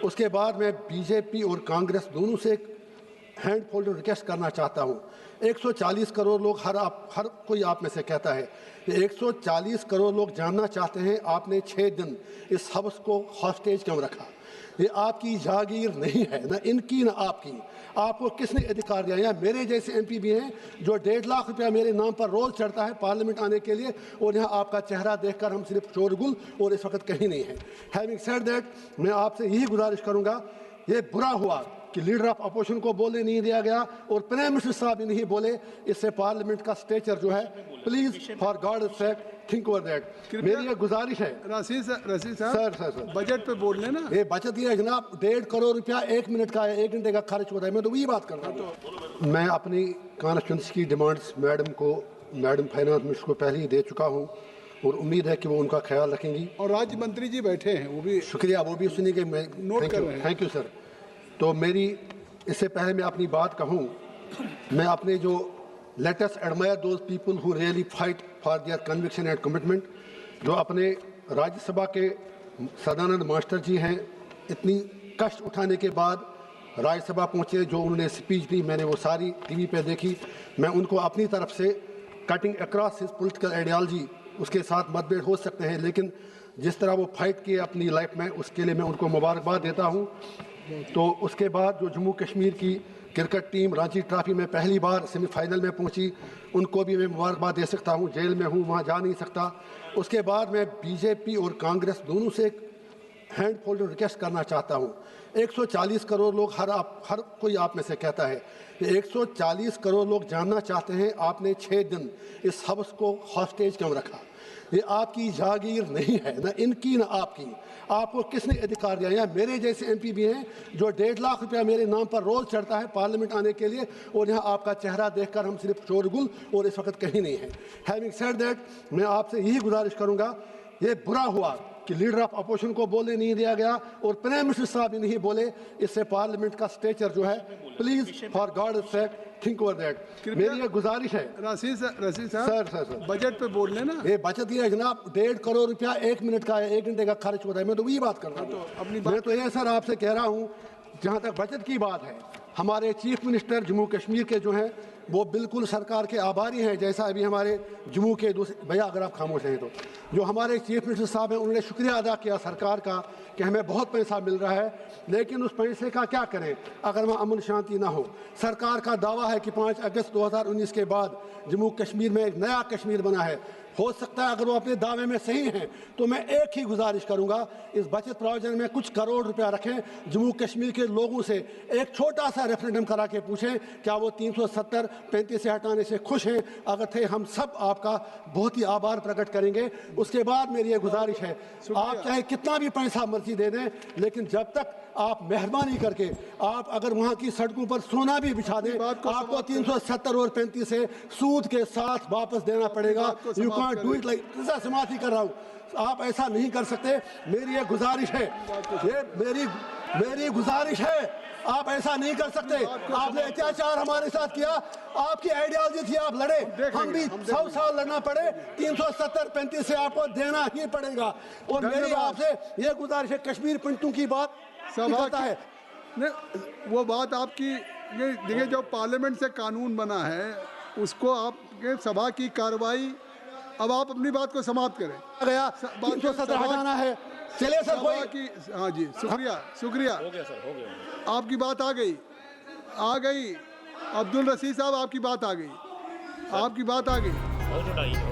اس کے بعد میں بی جے پی اور کانگریس دونوں سے ایک ہینڈ فولڈ ریکویسٹ کرنا چاہتا ہوں. 140 کروڑ لوگ ہر کوئی آپ میں سے کہتا ہے کہ 140 کروڑ لوگ جاننا چاہتے ہیں آپ نے 6 دن اس حبس کو ہاسٹیج کیوں رکھا. یہ آپ کی جاگیر نہیں ہے، نہ ان کی نہ آپ کی. آپ کو کس نے ادھیکار دیا؟ یہاں میرے جیسے ایم پی بھی ہیں جو 1.5 لاکھ روپیہ میرے نام پر روز چڑھتا ہے پارلیمنٹ آنے کے لیے، اور یہاں آپ کا چہرہ دیکھ کر ہم صرف شورگل اور اس وقت کہیں نہیں ہیں. ہیونگ سیڈ دیٹ، میں آپ سے یہی گزارش کروں گا، یہ برا ہوا کہ لیڈر آف اپوزیشن کو بولنے نہیں دیا گیا اور پرائم منسٹر صاحب بھی نہیں بولے. اس سے پارلیمنٹ کا اسٹیچر جو ہے، please for God sake think over that. میری یہ گزارش ہے. رشید صاحب سر بجٹ پہ بول لیں نا. یہ بچت یہ ہے جناب، 1.5 کروڑ روپیہ 1 منٹ کا ہے، 1 گھنٹے کا خرچ ہوتا ہے. میں تو وہی بات کر رہا ہوں. میں اپنی کانسٹیچوئنسی کی ڈیمانڈس میڈم فائنانس منسٹر کو پہلے ہی دے چکا ہوں اور امید ہے کہ وہ ان کا خیال رکھیں گی. اور راج منتری جی بیٹھے ہیں، وہ بھی شکریہ، وہ بھی سنیں گے. میں نوٹ کر رہے ہیں. Thank you sir. تو میری اس سے پہلے میں اپنی بات کہوں، میں اپنے جو let us admire those people who really fight for their conviction and commitment, جو اپنے راجیہ سبھا کے سدانند ماسٹر جی ہیں، اتنی کشٹ اٹھانے کے بعد راجیہ سبھا پہنچے، جو انہوں نے اسپیچ دی میں نے وہ ساری ٹی وی پہ دیکھی. میں ان کو اپنی طرف سے cutting across his political ideology اس کے ساتھ متبھیڑ ہو سکتے ہیں، لیکن جس طرح وہ فائٹ کیے اپنی لائف میں، اس کے لیے میں ان کو مبارکباد دیتا ہوں. تو اس کے بعد جو جموں کشمیر کی کرکٹ ٹیم رانچی ٹرافی میں پہلی بار سیمی فائنل میں پہنچی، ان کو بھی میں مبارکباد دے سکتا ہوں. جیل میں ہوں، وہاں جا نہیں سکتا. اس کے بعد میں بی جے پی اور کانگریس دونوں سے ایک ہینڈ فولڈ ریکویسٹ کرنا چاہتا ہوں. 140 کروڑ لوگ ہر کوئی آپ میں سے کہتا ہے کہ 140 کروڑ لوگ جاننا چاہتے ہیں آپ نے 6 دن اس حبس کو ہاسٹیج کیوں رکھا. یہ آپ کی جاگیر نہیں ہے، نہ ان کی نہ آپ کی. آپ کو کس نے ادھیکار دیا؟ یہاں میرے جیسے ایم پی بھی ہیں جو 1.5 لاکھ روپیہ میرے نام پر روز چڑھتا ہے پارلیمنٹ آنے کے لیے، اور یہاں آپ کا چہرہ دیکھ کر ہم صرف شورگل اور اس وقت کہیں نہیں ہیں. ہیونگ سیڈ دیٹ، میں آپ سے یہی گزارش کروں گا، یہ برا ہوا کہ لیڈر آف اپوزیشن کو بولنے نہیں دیا گیا اور پرائم منسٹر صاحب بھی نہیں بولے. اس سے پارلیمنٹ کا اسٹیچر جو ہے، please for God sake think over that. میری یہ گزارش ہے. رشید صاحب سر بجٹ پہ بول لیں نا. یہ بچت یہ ہے جناب، 1.5 کروڑ روپیہ 1 منٹ کا ہے، 1 گھنٹے کا خرچ ہوتا ہے. میں تو وہی بات کر رہا ہوں. میں تو یہ سر آپ سے کہہ رہا ہوں، جہاں تک بچت کی بات ہے، ہمارے چیف منسٹر جموں کشمیر کے جو ہیں وہ بالکل سرکار کے آباری ہیں. جیسا ابھی ہمارے جموں کے دوسرے بھیا، اگر آپ خاموش ہیں تو، جو ہمارے چیف منسٹر صاحب ہیں، انہوں نے شکریہ ادا کیا سرکار کا کہ ہمیں بہت پیسہ مل رہا ہے، لیکن اس پیسے کا کیا کریں اگر وہاں امن شانتی نہ ہو. سرکار کا دعویٰ ہے کہ 5 اگست 2019 کے بعد جموں کشمیر میں ایک نیا کشمیر بنا ہے. ہو سکتا ہے اگر وہ اپنے دعوے میں صحیح ہیں تو میں ایک ہی گزارش کروں گا، اس بچت پروویژن میں کچھ کروڑ روپیہ رکھیں. جموں کشمیر کے لوگوں سے ایک چھوٹا سا ریفرینڈم کرا کے پوچھیں کیا وہ 370-35 سے ہٹانے سے خوش ہیں. اگر تھے، ہم سب آپ کا بہت ہی آبھار پرکٹ کریں گے. اس کے بعد میری یہ گزارش ہے، آپ چاہے کتنا بھی پیسہ مرضی دے دیں، لیکن جب تک آپ مہربانی کر کے آپ اگر وہاں کی سڑکوں پر سونا بھی بچھا دیں، آپ کو 370 اور 35 سے سود کے ساتھ واپس دینا پڑے گا. You can't do it like سماعت ہی کر رہا ہوں. آپ ایسا نہیں کر سکتے. میری یہ گزارش ہے، یہ میری گزارش ہے، آپ ایسا نہیں کر سکتے. آپ نے اتیاچار ہمارے ساتھ کیا، آپ کی آئیڈیالوجی تھی، آپ لڑے. ہم بھی 100 سال لڑنا پڑے، 370-35 سے آپ کو دینا ہی پڑے گا. اور میری آپ سے یہ گزارش ہے، کشمیر پنٹوں کی بات کرتا ہے. وہ بات آپ کی، یہ دیکھیں جو پارلیمنٹ سے قانون بنا ہے اس کو آپ کے سبھا کی کارروائی، اب آپ اپنی بات کو سماعت کریں. گیا 370 ہٹانا ہے. چلے سر کوئی. ہاں جی، شکریہ. ہو گیا سر، ہو گیا. آپ کی بات آ گئی. عبد الرشید صاحب، آپ کی بات آ گئی.